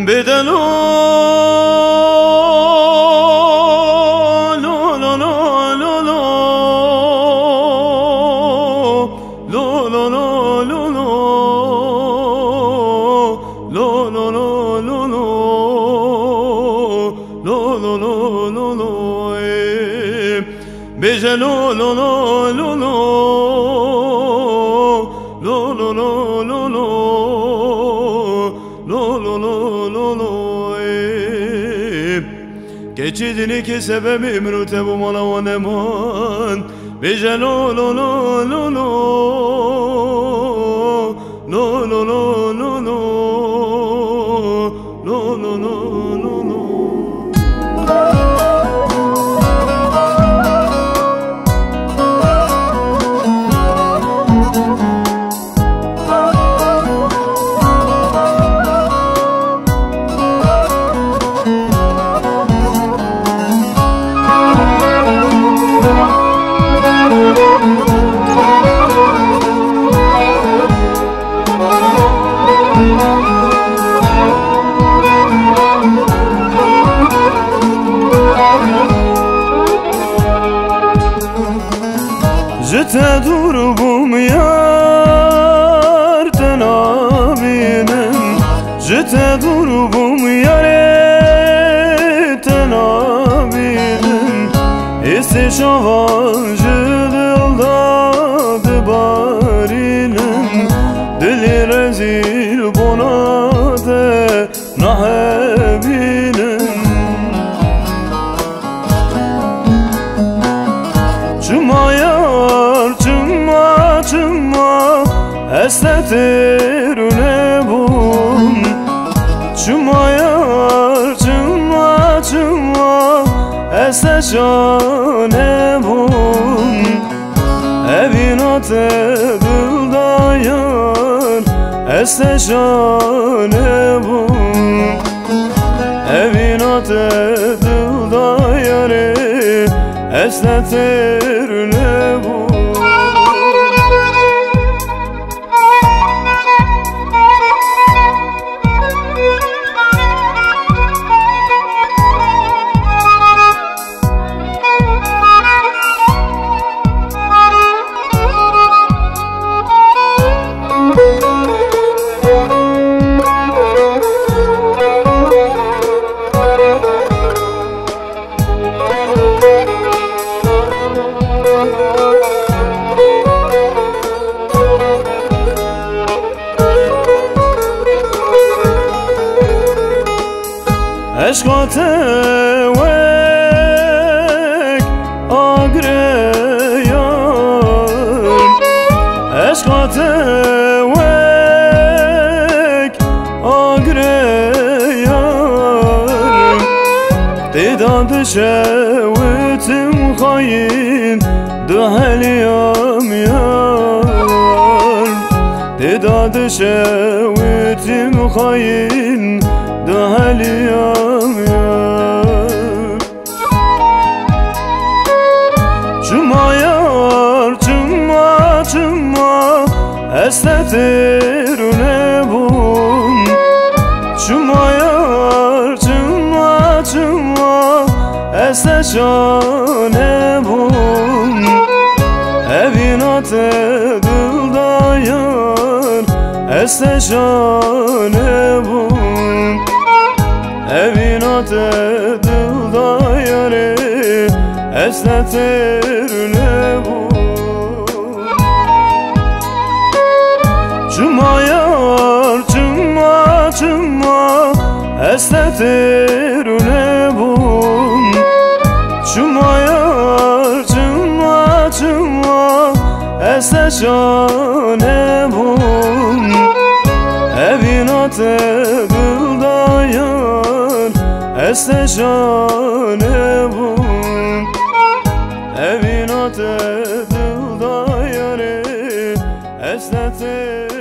بدلو بجلو لو لو لو لو لو لو لو لو لو لو لو لو geçidini ki sebebi mürtebu mala ve neman bejelo lo lo lo lo lo lo lo lo lo lo lo lo lo جته دور بوم یار تنابینم جته دور بوم یار تنابینم استشاوان جدلدا دبارینم دلی رزیل بناده نهبینم استترونه بوم چما یار چما استشانه بوم evینات دلدایان استشانه بوم evینات دلدایان استترونه بوم عشقات وک آگریان عشقات وک آگریان دیدان شوتم خاین دهلیام یار دیدان شوتم خاین دهلیام یار چما یار چما استترونه بوم چما یار چما استشانه بوم evینات دلدایان استشانه بوم evینات دلدایان استترونه بوم چما یار چما استترونه بوم چما یار چما استشانه بوم evینات دلدایان استشانه بوم evینات دلدایان استترونه